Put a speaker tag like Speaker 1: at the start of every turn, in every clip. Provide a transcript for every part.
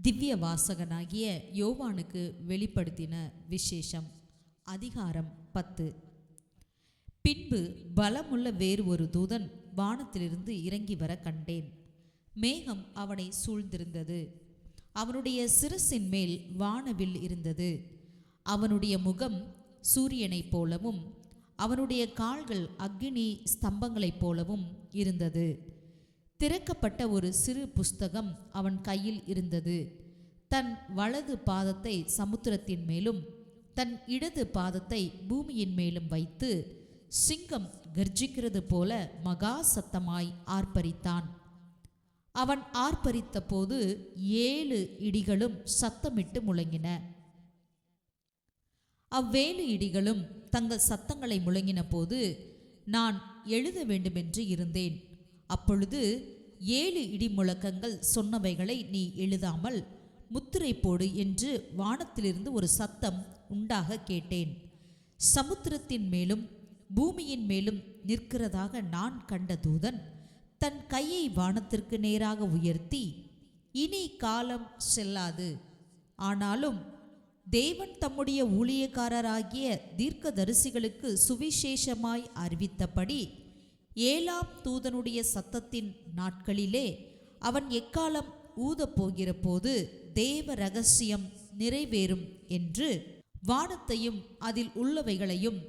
Speaker 1: திவ்ய வாசகனாகிய யோவானுக்கு வெளிப்படுத்தின விசேஷம். அதிகாரம் 10. பின்பு பலமுள்ள வேறு ஒரு தூதன் வானத்திலிருந்து இறங்கி வர கண்டேன். மேகம் அவனை சூழ்ந்திருந்தது. அவனுடைய சிரசின் மேல் வானவில் இருந்தது. அவனுடைய முகம் சூரியனைப் போலவும் அவனுடைய கால்கள் அக்கினி ஸ்தம்பங்களைப் போலவும் இருந்தது. திறக்கப்பட்ட ஒரு சிறு புஸ்தகம் அவன் கையில் இருந்தது. தன் வலது பாதத்தை சமுத்திரத்தின் மேலும் தன் இடது பாதத்தை பூமியின் மேலும் வைத்து சிங்கம் கர்ஜிக்கிறது போல மகா சத்தமாய் ஆர்ப்பரித்தான். அவன் ஆர்ப்பரித்த போது 7 இடிகளும் சத்தமிட்டு முழங்கின. அவ்வேழு இடிகளும் தங்கள் சத்தங்களை முழங்கின போது நான் எழுத வேண்டுமென்று இருந்தேன். அப்பொழுது 7 இடி முழக்கங்கள் சொன்னவைகளை நீ எழுதாமல் முத்திரை போடு என்று வானத்திலிருந்து ஒரு சத்தம் உண்டாக கேட்டேன். சமுத்திரத்தின் மேலும் பூமியின் மேலும் நிற்கிறதாக நான் கண்ட தூதன் தன் கையை வானத்திற்கு நேராக உயர்த்தி, இனி காலம் செல்லாது, ஆனாலும் தேவன் தம்முடைய ஊழியக்காரராகிய தீர்க்கதரிசிகளுக்கு சுவிசேஷமாய் அறிவித்தபடி 7ஆம் தூதனுடைய சத்தத்தின் நாட்களிலே அவன் எக்காலம் ஊதப்போகிற போது தேவ இரகசியம் நிறைவேறும் என்று வானத்தையும் அதில் உள்ளவைகளையும்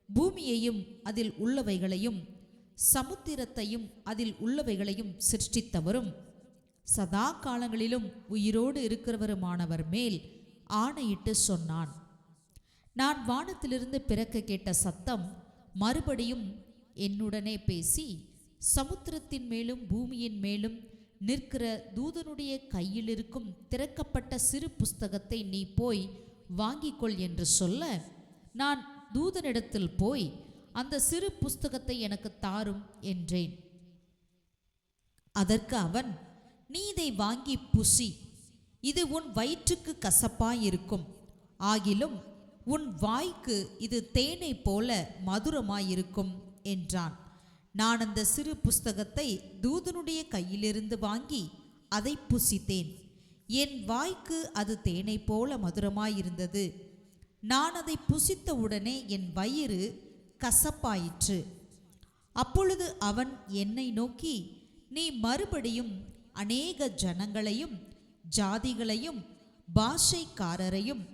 Speaker 1: பூமியையும் அதில் உள்ளவைகளையும் சமுத்திரத்தையும் அதில் உள்ளவைகளையும் சிருஷ்டித்தவரும் சதா காலங்களிலும் உயிரோடு இருக்கிறவருமானவர் மேல் ஆணையிட்டு சொன்னான். நான் வானத்திலிருந்து பிறக்க கேட்ட சத்தம் மறுபடியும் என்னுடனே பேசி, சமுத்திரத்தின் மேலும் பூமியின் மேலும் நிற்கிற தூதனுடைய கையில் இருக்கும் திறக்கப்பட்ட சிறு புஸ்தகத்தை நீ போய் வாங்கிக்கொள் என்று சொல்ல, நான் தூதனிடத்தில் போய் அந்த சிறு புஸ்தகத்தை எனக்கு தாரும் என்றேன். அதற்கு அவன், நீ இதை வாங்கி புசி, இது உன் வயிற்றுக்கு கசப்பாயிருக்கும், ஆகிலும் உன் வாய்க்கு இது தேனை போல மதுரமாயிருக்கும் என்றான். நான் அந்த சிறு புஸ்தகத்தை தூதனுடைய கையிலிருந்து வாங்கி அதை புசித்தேன். என் வாய்க்கு அது தேனை போல மதுரமாயிருந்தது. நான் அதை புசித்தவுடனே என் வயிறு கசப்பாயிற்று. அப்பொழுது அவன் என்னை நோக்கி, நீ மறுபடியும் அநேக ஜனங்களையும் ஜாதிகளையும் பாஷைக்காரரையும்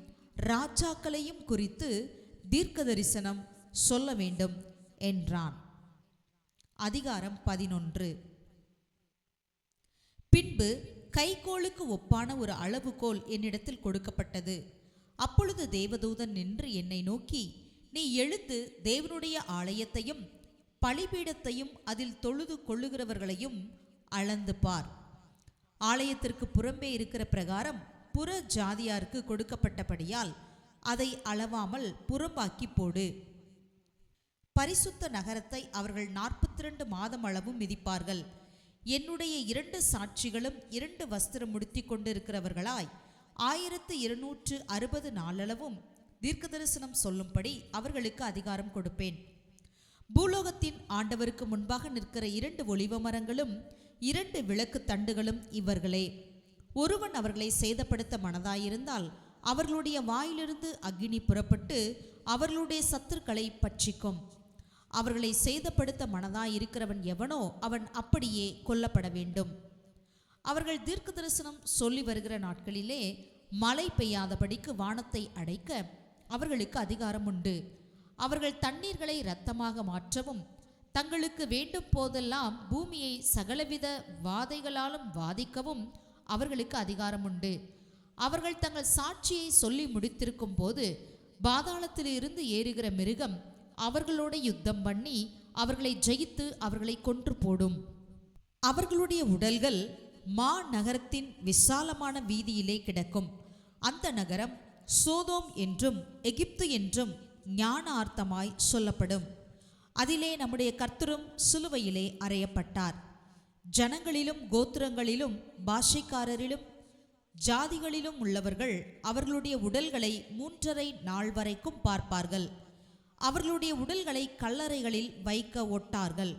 Speaker 1: ராஜாக்களையும் குறித்து தீர்க்க தரிசனம் சொல்ல வேண்டும் என்றான். அதிகாரம் 11. பின்பு கைக்கோளுக்கு ஒப்பான ஒரு அளவுகோல் என்னிடத்தில் கொடுக்கப்பட்டது. அப்பொழுது தேவதூதன் நின்று என்னை நோக்கி, நீ எழுந்து தேவனுடைய ஆலயத்தையும் பலிபீடத்தையும் அதில் தொழுது கொள்ளுகிறவர்களையும் அளந்து பார். ஆலயத்திற்கு புறம்பே இருக்கிற பிரகாரம் புற ஜாதியாருக்கு கொடுக்கப்பட்டபடியால் அதை அளவாமல் புறம்பாக்கி போடு. பரிசுத்த நகரத்தை அவர்கள் 42 மாதம் அளவும் மிதிப்பார்கள். என்னுடைய 2 சாட்சிகளும் 2 வஸ்திரம் உடுத்தி கொண்டிருக்கிறவர்களாய் 1260 நாளளவும் தீர்க்க தரிசனம் சொல்லும்படி அவர்களுக்கு அதிகாரம் கொடுப்பேன். பூலோகத்தின் ஆண்டவருக்கு முன்பாக நிற்கிற 2 ஒலிவ மரங்களும் 2 விளக்கு தண்டுகளும் இவர்களே. ஒருவன் அவர்களை சேதப்படுத்த மனதாயிருந்தால் அவர்களுடைய வாயிலிருந்து அக்கினி புறப்பட்டு அவர்களுடைய சத்துருக்களை பட்சிக்கும். அவர்களை சேதப்படுத்த மனதாயிருக்கிறவன் எவனோ அவன் அப்படியே கொல்லப்பட வேண்டும். அவர்கள் தீர்க்க தரிசனம் சொல்லி வருகிற நாட்களிலே மழை பெய்யாதபடிக்கு வானத்தை அடைக்க அவர்களுக்கு அதிகாரம் உண்டு. அவர்கள் தண்ணீர்களை இரத்தமாக மாற்றவும் தங்களுக்கு வேண்டும் போதெல்லாம் பூமியை சகலவித வாதைகளாலும் வாதிக்கவும் அவர்களுக்கு அதிகாரம் உண்டு. அவர்கள் தங்கள் சாட்சியை சொல்லி முடித்திருக்கும் போது பாதாளத்தில் இருந்து ஏறுகிற மிருகம் அவர்களோட யுத்தம் பண்ணி அவர்களை ஜெயித்து அவர்களை கொன்று போடும். அவர்களுடைய உடல்கள் நகரத்தின் விசாலமான வீதியிலே கிடக்கும். அந்த நகரம் சோதோம் என்றும் எகிப்து என்றும் ஞானார்த்தமாய் சொல்லப்படும். அதிலே நம்முடைய கர்த்தரும் சிலுவையிலே அறையப்பட்டார். ஜனங்களிலும் கோத்திரங்களிலும் பாஷைக்காரரிலும் ஜாதிகளிலும் உள்ளவர்கள் அவர்களுடைய உடல்களை 3½ நாள் வரைக்கும் பார்ப்பார்கள். அவர்களுடைய உடல்களை கல்லறைகளில் வைக்க ஒட்டார்கள்.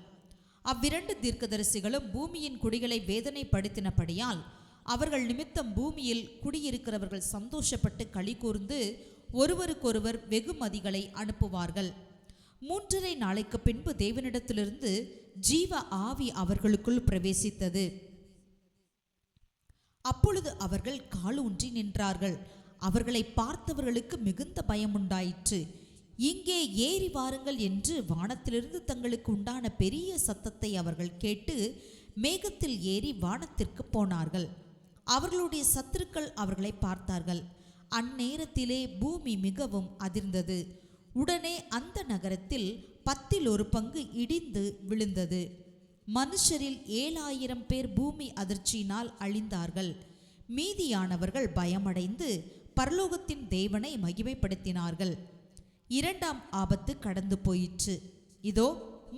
Speaker 1: அவ்விரண்டு தீர்க்கதரிசிகளும் பூமியின் குடிகளை வேதனைப்படுத்தினபடியால் அவர்கள் நிமித்தம் பூமியில் குடியிருக்கிறவர்கள் சந்தோஷப்பட்டு களி கூர்ந்து ஒருவருக்கொருவர் வெகுமதிகளை அனுப்புவார்கள். 3.5 நாளைக்கு பின்பு தேவனிடத்திலிருந்து ஜீவ ஆவி அவர்களுக்குள் பிரவேசித்தது. அப்பொழுது அவர்கள் காலூன்றி நின்றார்கள். அவர்களை பார்த்தவர்களுக்கு மிகுந்த பயம் உண்டாயிற்று. இங்கே ஏறி வாருங்கள் என்று வானத்திலிருந்து தங்களுக்கு உண்டான பெரிய சத்தத்தை அவர்கள் கேட்டு மேகத்தில் ஏறி வானத்திற்கு போனார்கள். அவர்களுடைய சத்துருக்கள் அவர்களை பார்த்தார்கள். அந்நேரத்திலே பூமி மிகவும் அதிர்ந்தது. உடனே அந்த நகரத்தில் 10% இடிந்து விழுந்தது. மனுஷரில் 7,000 பேர் பூமி அதிர்ச்சியினால் அழிந்தார்கள். மீதியானவர்கள் பயமடைந்து பரலோகத்தின் தேவனை மகிமைப்படுத்தினார்கள். 2ஆம் ஆபத்து கடந்து போயிற்று. இதோ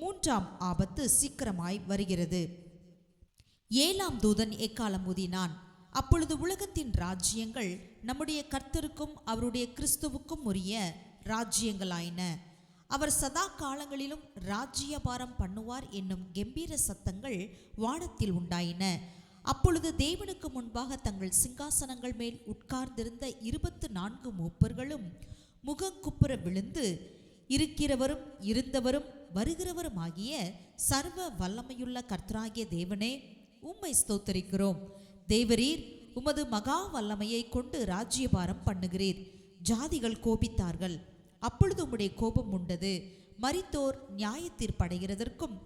Speaker 1: 3ஆம் ஆபத்து சீக்கிரமாய் வருகிறது. 7ஆம் தூதன் எக்காலம் ஊதினான். அப்பொழுது உலகத்தின் ராஜ்யங்கள் நம்முடைய கர்த்தருக்கும் அவருடைய கிறிஸ்துவுக்கும் உரிய ராஜ்யங்களாயின. அவர் சதா காலங்களிலும் ராஜ்யபாரம் பண்ணுவார் என்னும் கம்பீர சத்தங்கள் வானத்தில் உண்டாயின. அப்பொழுது தேவனுக்கு முன்பாக தங்கள் சிங்காசனங்கள் மேல் உட்கார்ந்திருந்த 24 மூப்பர்களும் முகங்குப்புற விழுந்து, இருக்கிறவரும் இருந்தவரும் வருகிறவருமாகிய சர்வ வல்லமையுள்ள கர்த்தராகிய தேவனே, உம்மை ஸ்தோத்தரிக்கிறோம். தேவரீர் உமது மகா வல்லமையை கொண்டு ராஜ்யபாரம் பண்ணுகிறீர். ஜாதிகள் கோபித்தார்கள். அப்பொழுது உம்முடைய கோபம் உண்டது. மரித்தோர் நியாயத்தீர்ப்படைகிறதற்கும்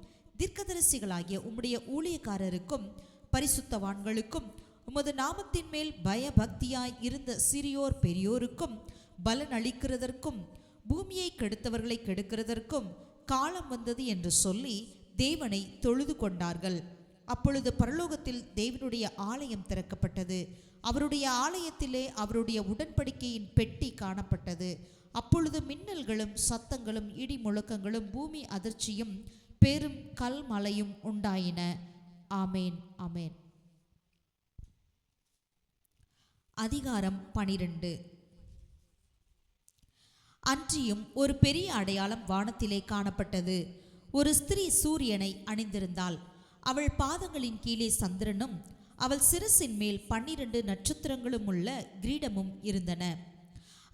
Speaker 1: தீர்க்கதரிசிகளாகிய உம்முடைய ஊழியக்காரருக்கும் பரிசுத்தவான்களுக்கும் உமது நாமத்தின் மேல் பயபக்தியாய் இருந்த சிறியோர் பெரியோருக்கும் பலன் அளிக்கிறதற்கும் பூமியை கெடுத்தவர்களை கெடுக்கிறதற்கும் காலம் வந்தது என்று சொல்லி தேவனை தொழுது கொண்டார்கள். அப்பொழுது பரலோகத்தில் தேவனுடைய ஆலயம் திறக்கப்பட்டது. அவருடைய ஆலயத்திலே அவருடைய உடன்படிக்கையின் பெட்டி காணப்பட்டது. அப்பொழுது மின்னல்களும் சத்தங்களும் இடி முழக்கங்களும் பூமி அதிர்ச்சியும் பெரும் கல்மலையும் உண்டாயின. ஆமேன், ஆமேன். அதிகாரம் 12. அன்றியும் ஒரு பெரிய அடையாளம் வானத்திலே காணப்பட்டது. ஒரு ஸ்திரீ சூரியனை அணிந்திருந்தாள். அவள் பாதங்களின் கீழே சந்திரனும் அவள் சிரசின் மேல் 12 நட்சத்திரங்களும் உள்ள கிரீடமும் இருந்தன.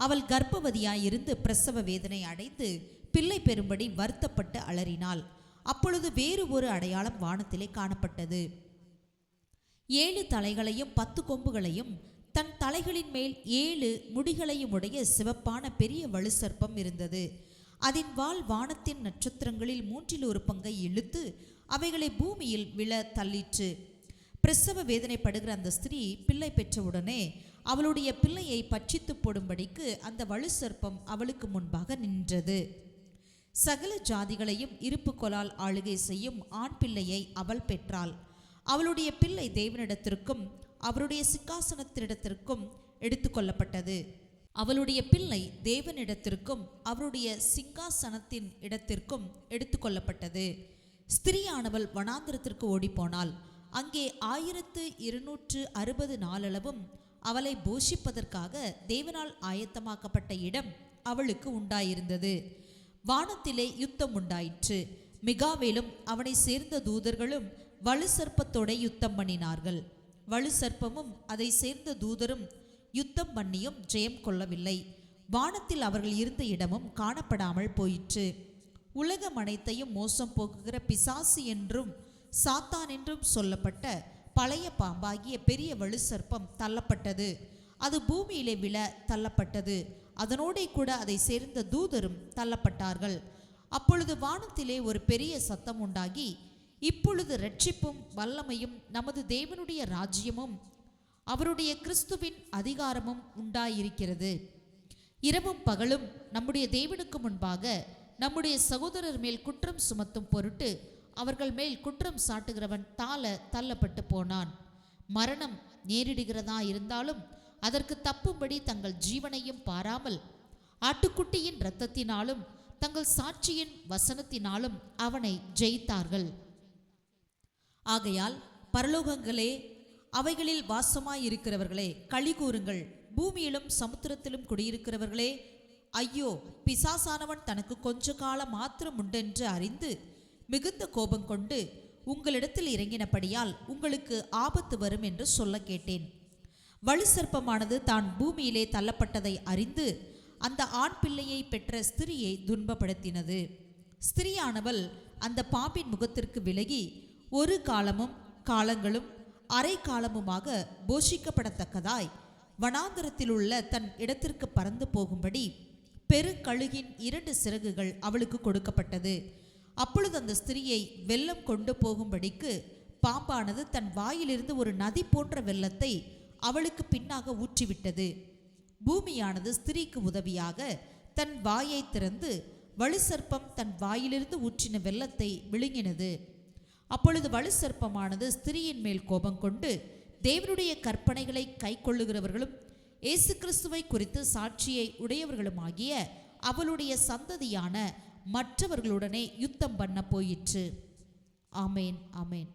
Speaker 1: அவள் கர்ப்பவதியாயிருந்து பிரசவ வேதனை அடைந்து பிள்ளை பெறும்படி வருத்தப்பட்டு அலறினாள். அப்பொழுது வேறு ஒரு அடையாளம் வானத்திலே காணப்பட்டது. 7 தலைகளையும் 10 கொம்புகளையும் தன் தலைகளின் மேல் 7 முடிகளையும் உடைய சிவப்பான பெரிய வலுசர்ப்பம் இருந்தது. அதன் வால் வானத்தின் நட்சத்திரங்களில் 1/3 இழுத்து அவைகளை பூமியில் விழ தள்ளிற்று. பிரசவ வேதனைப்படுகிற அந்த ஸ்திரீ பிள்ளை பெற்றவுடனே அவளுடைய பிள்ளையை பட்சித்து போடும்படிக்கு அந்த வலுசர்ப்பம் அவளுக்கு முன்பாக நின்றது. சகல ஜாதிகளையும் இருப்பு கொலால் ஆளுகை செய்யும் ஆண் பிள்ளையை அவள் பெற்றாள். அவளுடைய பிள்ளை தேவனிடத்திற்கும் அவருடைய சிங்காசனத்தினிடத்திற்கும் எடுத்துக்கொள்ளப்பட்டது. அவளுடைய பிள்ளை தேவனிடத்திற்கும் அவருடைய சிங்காசனத்தின் இடத்திற்கும் எடுத்துக்கொள்ளப்பட்டது. ஸ்திரீயானவள் வனாந்திரத்திற்கு ஓடிப்போனாள். அங்கே 1260 நாளளவும் அவளை போஷிப்பதற்காக தேவனால் ஆயத்தமாக்கப்பட்ட இடம் அவளுக்கு உண்டாயிருந்தது. வானத்திலே யுத்தம் உண்டாயிற்று. மிகாவேலும் அவனை சேர்ந்த தூதர்களும் வலுசர்ப்பத்தோட யுத்தம் பண்ணினார்கள். வலுசர்ப்பமும் அதை சேர்ந்த தூதரும் யுத்தம் பண்ணியும் ஜெயம் கொள்ளவில்லை. வானத்தில் அவர்கள் இருந்த இடமும் காணப்படாமல் போயிற்று. உலகம் அனைத்தையும் மோசம் போக்குகிற பிசாசு என்றும் சாத்தான் என்றும் சொல்லப்பட்ட பழைய பாம்பாகிய பெரிய வலுசர்ப்பம் தள்ளப்பட்டது. அது பூமியிலே விழ தள்ளப்பட்டது. அதனோடே கூட அதை சேர்ந்த தூதரும் தள்ளப்பட்டார்கள். அப்பொழுது வானத்திலே ஒரு பெரிய சத்தம் உண்டாகி, இப்பொழுது இரட்சிப்பும் வல்லமையும் நமது தேவனுடைய ராஜ்யமும் அவருடைய கிறிஸ்துவின் அதிகாரமும் உண்டாயிருக்கிறது. இரவும் பகலும் நம்முடைய தேவனுக்கு முன்பாக நம்முடைய சகோதரர் மேல் குற்றம் சுமத்தும் பொருட்டு அவர்கள் மேல் குற்றம் சாட்டுகிறவன் தள்ளப்பட்டு போனான். மரணம் நேரிடுகிறதா இருந்தாலும் அதற்கு தப்பும்படி தங்கள் ஜீவனையும் பாராமல் ஆட்டுக்குட்டியின் இரத்தத்தினாலும் தங்கள் சாட்சியின் வசனத்தினாலும் அவனை ஜெயித்தார்கள். ஆகையால் பரலோகங்களே, அவைகளில் வாசமாயிருக்கிறவர்களே, களி கூறுங்கள். பூமியிலும் சமுத்திரத்திலும் குடியிருக்கிறவர்களே, ஐயோ, பிசாசானவன் தனக்கு கொஞ்ச காலம் மாத்திரம் உண்டென்று அறிந்து மிகுந்த கோபம் கொண்டு உங்களிடத்தில் இறங்கினபடியால் உங்களுக்கு ஆபத்து வரும் என்று சொல்ல கேட்டேன். வலு சர்ப்பமானது தான் பூமியிலே தள்ளப்பட்டதை அறிந்து அந்த ஆண் பிள்ளையை பெற்ற ஸ்திரியை துன்பப்படுத்தினது. ஸ்திரியானவள் அந்த பாம்பின் முகத்திற்கு விலகி ஒரு காலமும் காலங்களும் அரை காலமுமாக போஷிக்கப்படத்தக்கதாய் வனாந்தரத்தில் உள்ள தன் இடத்திற்கு பறந்து போகும்படி பெருங்கழுகின் 2 சிறகுகள் அவளுக்கு கொடுக்கப்பட்டது. அப்பொழுது அந்த ஸ்திரியை வெள்ளம் கொண்டு போகும்படிக்கு பாம்பானது தன் வாயிலிருந்து ஒரு நதி போன்ற வெள்ளத்தை அவளுக்கு பின்னாக ஊற்றிவிட்டது. பூமியானது ஸ்திரீக்கு உதவியாக தன் வாயை திறந்து வலு சர்ப்பம் தன் வாயிலிருந்து ஊற்றின வெள்ளத்தை விழுங்கினது. அப்பொழுது வலு சர்ப்பமானது ஸ்திரியின் மேல் கோபம் கொண்டு தேவனுடைய கற்பனைகளை கை கொள்ளுகிறவர்களும் இயேசு கிறிஸ்துவை குறித்து சாட்சியை உடையவர்களுமாகிய அவளுடைய சந்ததியான மற்றவர்களுடனே யுத்தம் பண்ண போயிற்று. ஆமேன், ஆமேன்.